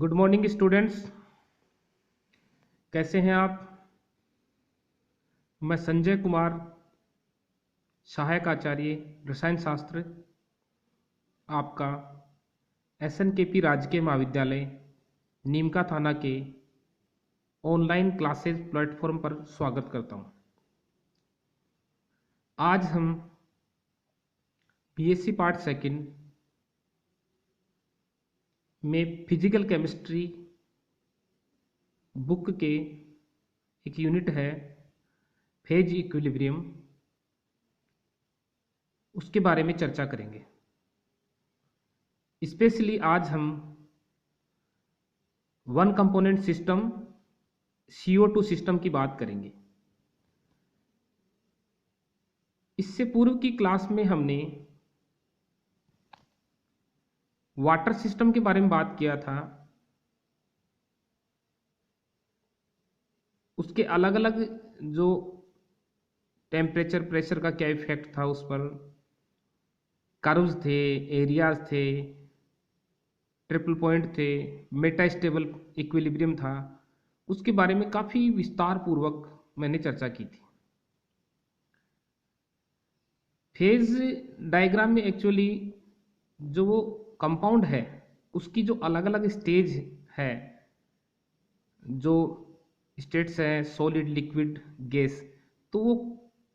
Good morning students. कैसे हैं आप? मैं संजय कुमार, सहायक आचार्य रसायन शास्त्र, आपका SNKP राजकीय महाविद्यालय नीमका थाना के ऑनलाइन क्लासेस प्लेटफॉर्म पर स्वागत करता हूं। आज हम BSc पार्ट सेकंड में फिजिकल केमिस्ट्री बुक के एक यूनिट है फेज इक्विलिब्रियम, उसके बारे में चर्चा करेंगे। स्पेशली आज हम one component system CO2 system की बात करेंगे। इससे पूर्व की क्लास में हमने वाटर सिस्टम के बारे में बात किया था। उसके अलग अलग जो टेम्परेचर प्रेशर का क्या इफेक्ट था, उस पर कर्व्स थे, एरियाज थे, ट्रिपल पॉइंट थे, मेटास्टेबल इक्विलिब्रियम था। उसके बारे में काफ़ी विस्तार पूर्वक मैंने चर्चा की थी। फेज डायग्राम में एक्चुअली जो वो कंपाउंड है उसकी जो अलग अलग स्टेज है, जो स्टेट्स हैं सॉलिड, लिक्विड, गैस, तो वो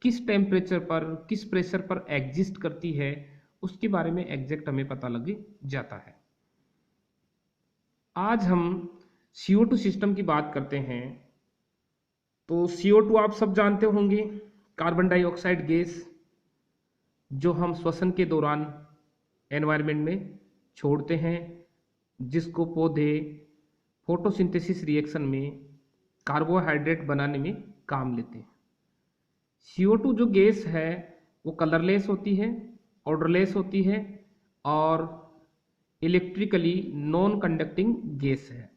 किस टेम्परेचर पर, किस प्रेशर पर एग्जिस्ट करती है, उसके बारे में एग्जैक्ट हमें पता लग जाता है। आज हम CO2 सिस्टम की बात करते हैं। तो CO2 आप सब जानते होंगे, कार्बन डाइऑक्साइड गैस जो हम श्वसन के दौरान एनवायरनमेंट में छोड़ते हैं, जिसको पौधे फोटोसिंथेसिस रिएक्शन में कार्बोहाइड्रेट बनाने में काम लेते हैं। CO2 जो गैस है वो कलरलेस होती है, ऑडरलेस होती है और इलेक्ट्रिकली नॉन कंडक्टिंग गैस है।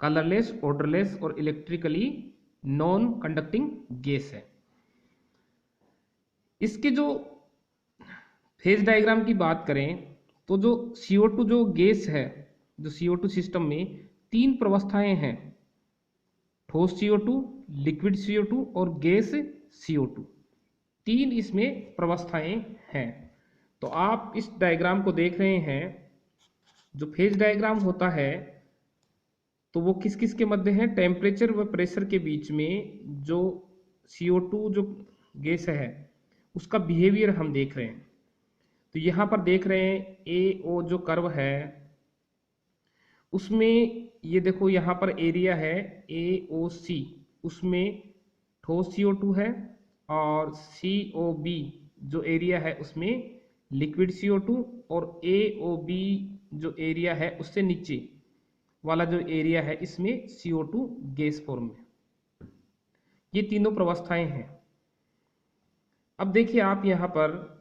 कलरलेस, ऑडरलेस और इलेक्ट्रिकली नॉन कंडक्टिंग गैस है। इसके जो फेज डायग्राम की बात करें तो जो CO2 जो गैस है, जो CO2 सिस्टम में तीन प्रवस्थाएं हैं, ठोस CO2, लिक्विड CO2 और गैस CO2, तीन इसमें प्रवस्थाएं हैं। तो आप इस डायग्राम को देख रहे हैं। जो फेज डायग्राम होता है तो वो किस किस के मध्य है, टेम्परेचर व प्रेशर के बीच में जो CO2 जो गैस है उसका बिहेवियर हम देख रहे हैं। तो यहाँ पर देख रहे हैं AO जो कर्व है उसमें ये देखो, यहाँ पर एरिया है AOC, उसमें ठोस CO2 है, और COB जो एरिया है उसमें लिक्विड CO2, और AOB जो एरिया है उससे नीचे वाला जो एरिया है इसमें CO2 गैस फॉर्म में। ये तीनों प्रवस्थाएं हैं। अब देखिए आप यहाँ पर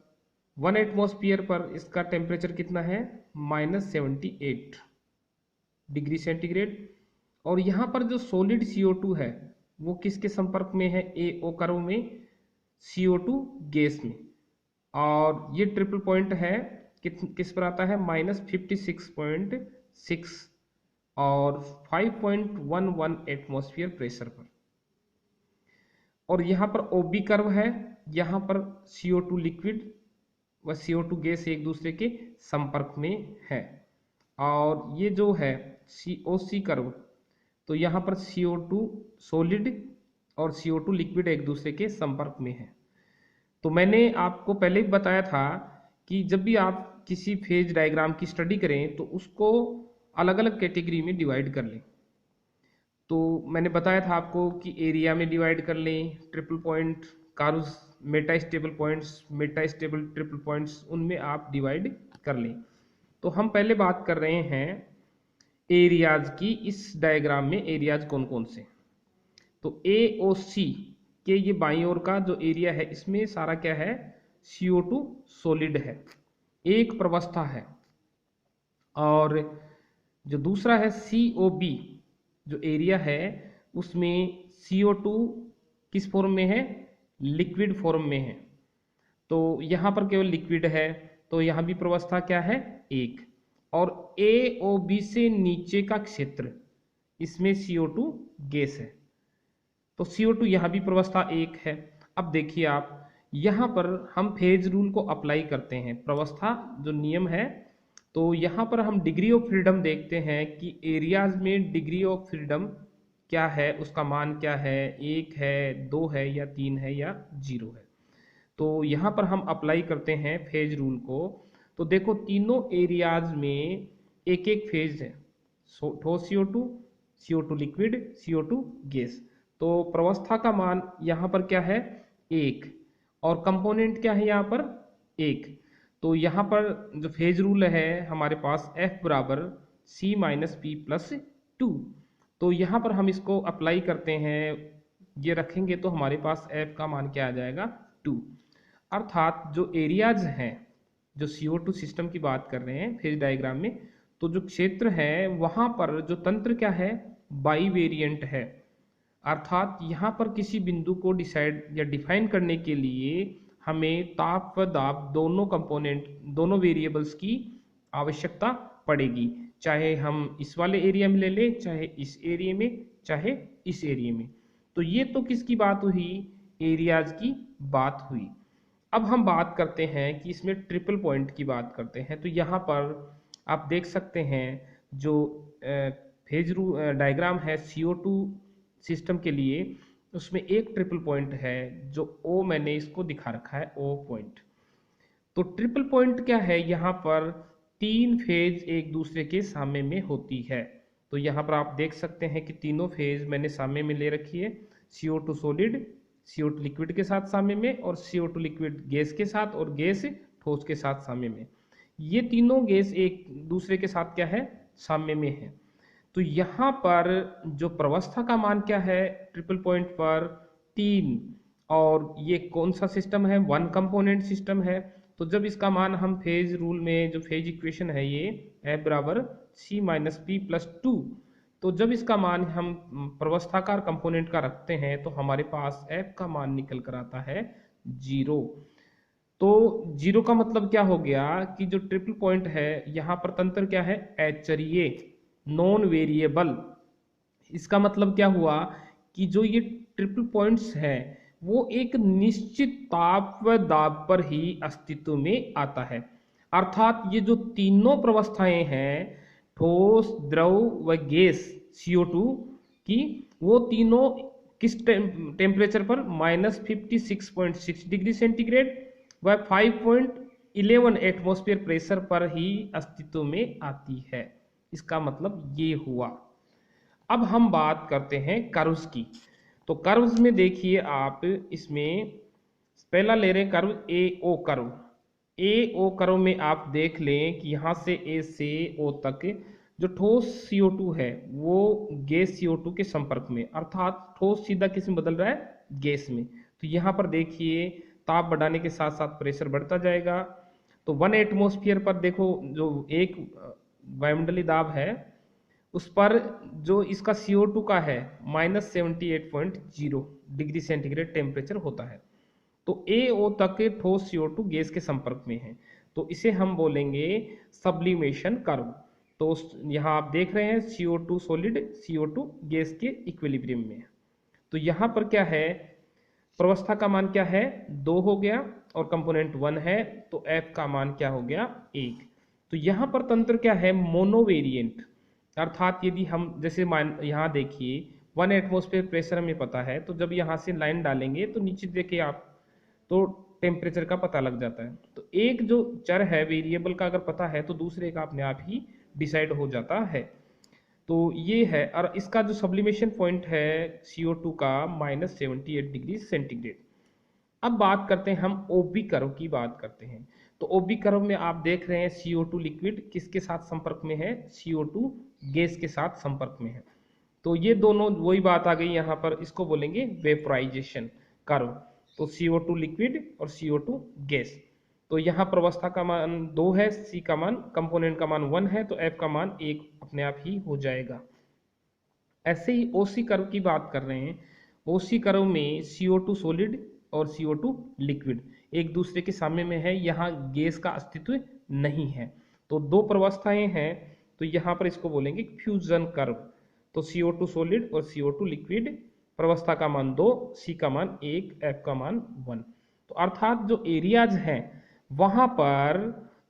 1 एटमॉस्फेयर पर इसका टेम्परेचर कितना है, -78 डिग्री सेंटीग्रेड। और यहाँ पर जो सॉलिड CO2 है वो किसके संपर्क में है, AO कर्व में, CO2 गैस में। और ये ट्रिपल पॉइंट है किस पर आता है, -56.6 और 5.11 एटमॉस्फेयर प्रेशर पर। और यहाँ पर OB कर्व है, यहाँ पर CO2 लिक्विड व CO2 गैस एक दूसरे के संपर्क में है। और ये जो है COC कर्व, तो यहाँ पर CO2 सॉलिड और CO2 लिक्विड एक दूसरे के संपर्क में है। तो मैंने आपको पहले भी बताया था कि जब भी आप किसी फेज डायग्राम की स्टडी करें तो उसको अलग अलग कैटेगरी में डिवाइड कर लें। तो मैंने बताया था आपको कि एरिया में डिवाइड कर लें, triple point, curves, metastable points, metastable triple points, उनमें आप डिवाइड कर लें। तो हम पहले बात कर रहे हैं एरियाज की। इस डायग्राम में एरियाज कौन कौन से, तो AOC के ये बाईं ओर का जो एरिया है इसमें सारा क्या है, CO2 सॉलिड है, एक प्रवस्था है। और जो दूसरा है COB जो एरिया है उसमें CO2 किस फॉर्म में है, लिक्विड फॉर्म में है। तो यहाँ पर केवल लिक्विड है, तो यहाँ भी प्रवस्था क्या है, एक। और AOB से नीचे का क्षेत्र, इसमें CO2 गैस है, तो CO2 यहाँ भी प्रवस्था 1 है। अब देखिए आप, यहाँ पर हम फेज रूल को अप्लाई करते हैं, प्रवस्था जो नियम है, तो यहाँ पर हम डिग्री ऑफ फ्रीडम देखते हैं कि एरियाज में डिग्री ऑफ फ्रीडम क्या है, उसका मान क्या है, 1 है, 2 है या 3 है या 0 है। तो यहाँ पर हम अप्लाई करते हैं फेज रूल को, तो देखो तीनों एरियाज में एक एक फेज है, ठोस CO2, CO2 liquid, CO2 gas. तो प्रवस्था का मान यहाँ पर क्या है, 1, और कंपोनेंट क्या है यहाँ पर, 1। तो यहाँ पर जो फेज रूल है हमारे पास F बराबर C माइनस पी प्लस 2, तो यहाँ पर हम इसको अप्लाई करते हैं, ये रखेंगे तो हमारे पास F का मान क्या आ जाएगा, 2। अर्थात जो एरियाज हैं, जो CO2 सिस्टम की बात कर रहे हैं फेज डायग्राम में, तो जो क्षेत्र है वहां पर जो तंत्र क्या है, बाई वेरिएंट है। अर्थात यहाँ पर किसी बिंदु को डिसाइड या डिफाइन करने के लिए हमें ताप व दाब दोनों कंपोनेंट, दोनों वेरिएबल्स की आवश्यकता पड़ेगी, चाहे हम इस वाले एरिया में ले लें, चाहे इस एरिया में, चाहे इस एरिया में। तो ये तो किसकी बात हुई, एरियाज की बात हुई। अब हम बात करते हैं कि इसमें ट्रिपल पॉइंट की बात करते हैं। तो यहाँ पर आप देख सकते हैं जो फेज डायग्राम है CO2 सिस्टम के लिए, उसमें एक ट्रिपल पॉइंट है जो O मैंने इसको दिखा रखा है, O पॉइंट। तो ट्रिपल पॉइंट क्या है, यहाँ पर 3 फेज एक दूसरे के सामने में होती है। तो यहाँ पर आप देख सकते हैं कि तीनों फेज मैंने सामने में ले रखी है, CO2 सॉलिड, CO2 लिक्विड के साथ सामने में, और CO2 लिक्विड गैस के साथ, और गैस ठोस के साथ सामने में। ये तीनों गैस एक दूसरे के साथ क्या है, सामने में है। तो यहाँ पर जो प्रवस्था का मान क्या है ट्रिपल पॉइंट पर, 3, और ये कौन सा सिस्टम है, 1 कंपोनेंट सिस्टम है। तो जब इसका मान हम फेज रूल में, जो फेज इक्वेशन है ये F बराबर C माइनस पी प्लस 2, तो जब इसका मान हम प्रवस्थाकार कंपोनेंट का रखते हैं तो हमारे पास F का मान निकल कर आता है 0। तो 0 का मतलब क्या हो गया कि जो ट्रिपल पॉइंट है यहाँ पर तंत्र क्या है, ऐचरीय, नॉन वेरिएबल। इसका मतलब क्या हुआ कि जो ये ट्रिपल पॉइंट्स है वो एक निश्चित ताप व दाब पर ही अस्तित्व में आता है। अर्थात ये जो तीनों प्रवस्थाएं हैं, ठोस, द्रव व गैस CO2 की, वो तीनों किस टेम्परेचर पर, -56.6 डिग्री सेंटीग्रेड व 5.11 एटमॉस्फेयर प्रेशर पर ही अस्तित्व में आती है। इसका मतलब ये हुआ। अब हम बात करते हैं कर्व्स की। तो कर्व्स में देखिए आप, इसमें पहला ले रहे हैं curve AO curve. AO curve में आप देख लें कि यहाँ से A से O तक जो ठोस CO2 है वो गैस CO2 के संपर्क में, अर्थात ठोस सीधा किस में बदल रहा है, गैस में। तो यहाँ पर देखिए ताप बढ़ाने के साथ साथ प्रेशर बढ़ता जाएगा। तो 1 एटमॉस्फेयर पर देखो जो एक वायुमंडलीय दाब है उस पर जो इसका CO2 का है -78.0 डिग्री सेंटीग्रेड टेम्परेचर होता है। तो AO तक ठोस CO2 गैस के संपर्क में है, तो इसे हम बोलेंगे सब्लिमेशन कर्व। तो यहाँ आप देख रहे हैं CO2 सॉलिड, CO2 गैस के इक्विलिब्रियम में। तो यहाँ पर क्या है, प्रवस्था का मान क्या है, 2 हो गया, और कंपोनेंट 1 है, तो F का मान क्या हो गया, 1। तो यहाँ पर तंत्र क्या है, मोनोवेरिएंट। अर्थात यदि हम जैसे यहाँ देखिए 1 एटमॉस्फेयर प्रेशर हमें पता है, तो जब यहाँ से लाइन डालेंगे तो नीचे देखिए आप, तो टेम्परेचर का पता लग जाता है। तो एक जो चर है वेरिएबल का अगर पता है तो दूसरे का अपने आप ही डिसाइड हो जाता है। तो ये है, और इसका जो सब्लिमेशन पॉइंट है CO2 का -78 डिग्री सेंटीग्रेड। अब बात करते हैं हम OB कर्व की बात करते हैं। तो OB कर्व में आप देख रहे हैं CO2 लिक्विड किसके साथ संपर्क में है, CO2 गैस के साथ संपर्क में है। तो ये दोनों वही बात आ गई, यहाँ पर इसको बोलेंगे वेपोराइजेशन कर्व। तो CO2 लिक्विड और CO2 गैस। तो यहाँ प्रवस्था का मान 2 है, C का मान, कंपोनेंट का मान 1 है, तो F का मान 1 अपने आप ही हो जाएगा। ऐसे ही OC कर्व की बात कर रहे हैं। OC कर्व में CO2 सॉलिड और CO2 लिक्विड एक दूसरे के सामने में है, यहाँ गैस का अस्तित्व नहीं है। तो दो प्रवस्थाएं हैं, तो यहाँ पर इसको बोलेंगे फ्यूजन कर्व। तो CO2 सॉलिड और CO2 लिक्विड, प्रवस्था का मान 2, C का मान 1, F का मान 1। तो अर्थात जो एरियाज हैं वहां पर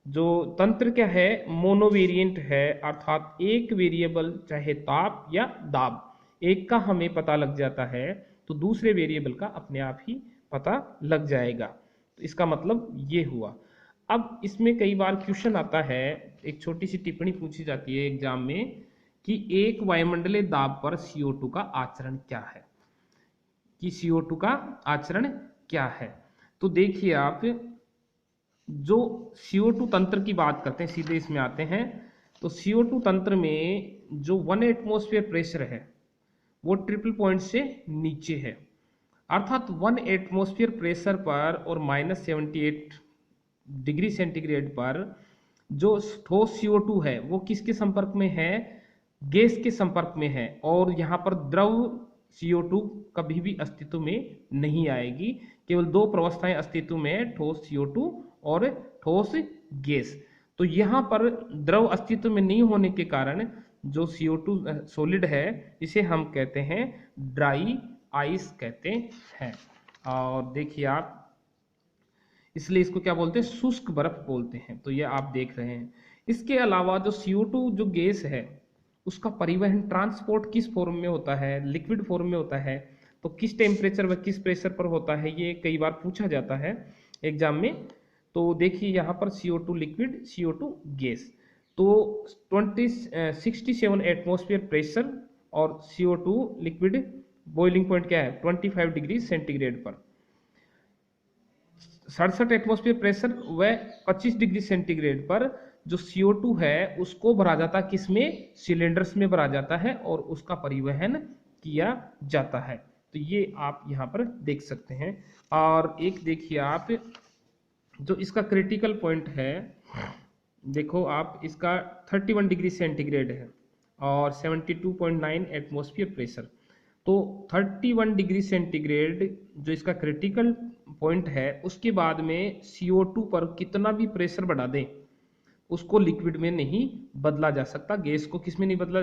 जो तंत्र क्या है, मोनोवेरिएंट है, अर्थात एक वेरिएबल चाहे ताप या दाब एक का हमें पता लग जाता है तो दूसरे वेरिएबल का अपने आप ही पता लग जाएगा। तो इसका मतलब ये हुआ। अब इसमें कई बार क्वेश्चन आता है, एक छोटी सी टिप्पणी पूछी जाती है एग्जाम में कि एक वायुमंडलीय दाब पर CO2 का आचरण क्या है, कि CO2 का आचरण क्या है। तो देखिए आप, जो CO2 तंत्र की बात करते हैं, सीधे इसमें आते हैं, तो CO2 तंत्र में जो 1 एटमॉस्फेयर प्रेशर है वो ट्रिपल पॉइंट से नीचे है, अर्थात 1 एटमॉस्फेयर प्रेशर पर और -78 डिग्री सेंटीग्रेड पर जो ठोस CO2 है वो किसके संपर्क में है, गैस के संपर्क में है, और यहाँ पर द्रव CO2 कभी भी अस्तित्व में नहीं आएगी। केवल दो प्रवस्थाएं अस्तित्व में है, ठोस CO2 और ठोस गैस। तो यहाँ पर द्रव अस्तित्व में नहीं होने के कारण जो CO2 सॉलिड है इसे हम कहते हैं ड्राई आइस कहते हैं। और देखिए आप, इसलिए इसको क्या बोलते हैं, शुष्क बर्फ बोलते हैं। तो ये आप देख रहे हैं। इसके अलावा जो CO2 जो गैस है उसका परिवहन, ट्रांसपोर्ट किस फॉर्म में होता है, लिक्विड फॉर्म में होता है, तो किस टेम्परेचर व किस प्रेशर पर होता है, ये कई बार पूछा जाता है एग्जाम में। तो देखिए यहाँ पर CO2 लिक्विड, CO2 गैस, तो 67 एटमॉस्फेयर प्रेशर और CO2 लिक्विड बॉइलिंग पॉइंट क्या है 25 डिग्री सेंटीग्रेड पर, 67 एटमॉस्फेयर प्रेशर व 25 डिग्री सेंटीग्रेड पर जो CO2 है उसको भरा जाता है, किसमें, सिलेंडर्स में भरा जाता है और उसका परिवहन किया जाता है। तो ये आप यहाँ पर देख सकते हैं। और एक देखिए आप, जो इसका क्रिटिकल पॉइंट है, देखो आप, इसका 31 डिग्री सेंटीग्रेड है और 72.9 एटमॉस्फेयर प्रेशर। तो 31 डिग्री सेंटीग्रेड जो इसका क्रिटिकल पॉइंट है, उसके बाद में CO2 पर कितना भी प्रेशर बढ़ा दें उसको लिक्विड में नहीं बदला जा सकता, गैस को किस में नहीं बदला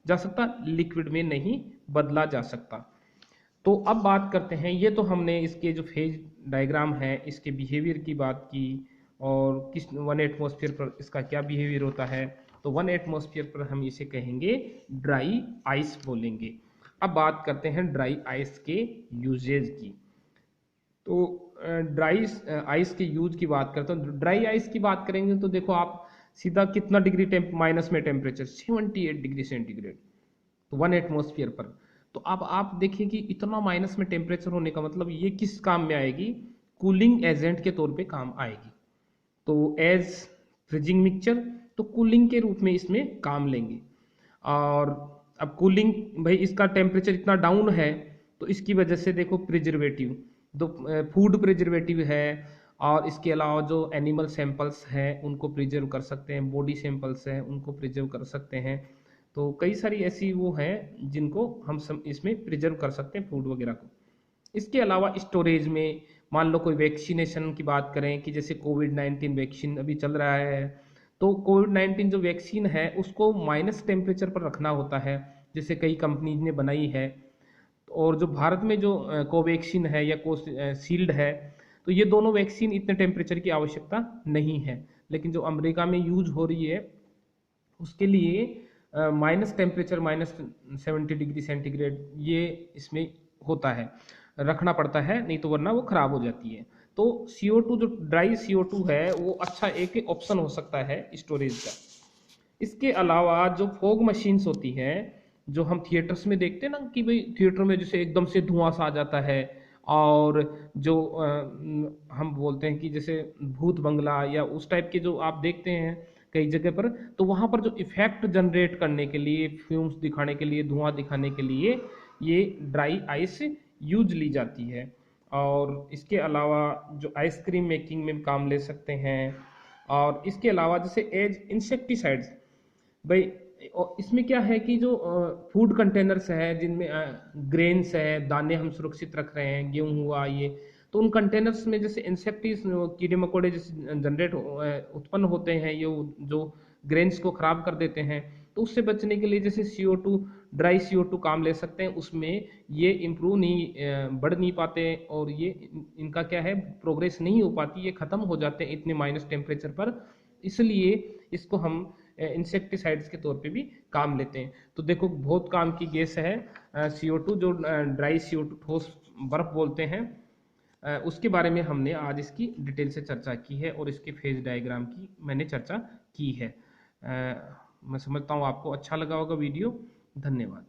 जा सकता, लिक्विड में नहीं बदला जा सकता। तो अब बात करते हैं, ये तो हमने इसके जो फेज डायग्राम है इसके बिहेवियर की बात की, और किस 1 एटमॉस्फेयर पर इसका क्या बिहेवियर होता है। तो 1 एटमॉस्फेयर पर हम इसे कहेंगे ड्राई आइस बोलेंगे। अब बात करते हैं ड्राई आइस के यूजेज की। तो ड्राई आइस के यूज की बात करते हैं, ड्राई आइस की बात करेंगे तो देखो आप, सीधा कितना डिग्री माइनस में टेम्परेचर 78 डिग्री सेंटीग्रेड, तो 1 एटमॉस्फेयर पर। तो अब आप देखिए कि इतना माइनस में टेम्परेचर होने का मतलब ये किस काम में आएगी, कूलिंग एजेंट के तौर पे काम आएगी। तो एज फ्रिजिंग मिक्सचर, तो कूलिंग के रूप में इसमें काम लेंगे। और अब कूलिंग, भाई इसका टेम्परेचर इतना डाउन है तो इसकी वजह से देखो प्रिजर्वेटिव, तो फूड प्रिजर्वेटिव है, और इसके अलावा जो एनिमल सैंपल्स हैं उनको प्रिजर्व कर सकते हैं, बॉडी सैंपल्स हैं उनको प्रिजर्व कर सकते हैं। तो कई सारी ऐसी वो हैं जिनको हम इसमें प्रिजर्व कर सकते हैं, फूड वगैरह को। इसके अलावा स्टोरेज में, मान लो कोई वैक्सीनेशन की बात करें कि जैसे कोविड-19 वैक्सीन अभी चल रहा है, तो कोविड-19 जो वैक्सीन है उसको माइनस टेम्परेचर पर रखना होता है, जैसे कई कंपनीज ने बनाई है। और जो भारत में जो कोवैक्सीन है या कोशील्ड है, तो ये दोनों वैक्सीन इतने टेम्परेचर की आवश्यकता नहीं है, लेकिन जो अमेरिका में यूज हो रही है उसके लिए माइनस टेम्परेचर -70 डिग्री सेंटीग्रेड ये इसमें होता है, रखना पड़ता है, नहीं तो वरना वो खराब हो जाती है। तो CO2 जो ड्राई CO2 है वो अच्छा एक ऑप्शन हो सकता है स्टोरेज का। इसके अलावा जो फॉग मशीन्स होती हैं, जो हम थिएटर्स में देखते हैं ना कि भाई थिएटर में जैसे एकदम से धुआं सा आ जाता है, और जो हम बोलते हैं कि जैसे भूत बंगला या उस टाइप के जो आप देखते हैं कई जगह पर, तो वहाँ पर जो इफेक्ट जनरेट करने के लिए, फ्यूम्स दिखाने के लिए, धुआं दिखाने के लिए ये ड्राई आइस यूज ली जाती है। और इसके अलावा जो आइसक्रीम मेकिंग में काम ले सकते हैं। और इसके अलावा जैसे एज इंसेक्टिसाइड्स, भाई इसमें क्या है कि जो फूड कंटेनर्स है जिनमें ग्रेन्स है, दाने हम सुरक्षित रख रहे हैं, गेहूं हुआ ये, तो उन कंटेनर्स में जैसे इंसेक्टिस कीड़े मकोड़े जैसे जनरेट उत्पन्न होते हैं, ये जो ग्रेन्स को खराब कर देते हैं, तो उससे बचने के लिए जैसे CO2, ड्राई CO2 काम ले सकते हैं। उसमें ये इम्प्रूव नहीं बढ़ नहीं पाते, और ये इनका क्या है, प्रोग्रेस नहीं हो पाती, ये खत्म हो जाते हैं इतने माइनस टेम्परेचर पर। इसलिए इसको हम इंसेक्टिसाइड्स के तौर पे भी काम लेते हैं। तो देखो बहुत काम की गैस है CO2, जो ड्राई CO2 ठोस बर्फ बोलते हैं। उसके बारे में हमने आज इसकी डिटेल से चर्चा की है, और इसके फेज डायग्राम की मैंने चर्चा की है। मैं समझता हूँ आपको अच्छा लगा होगा वीडियो। धन्यवाद।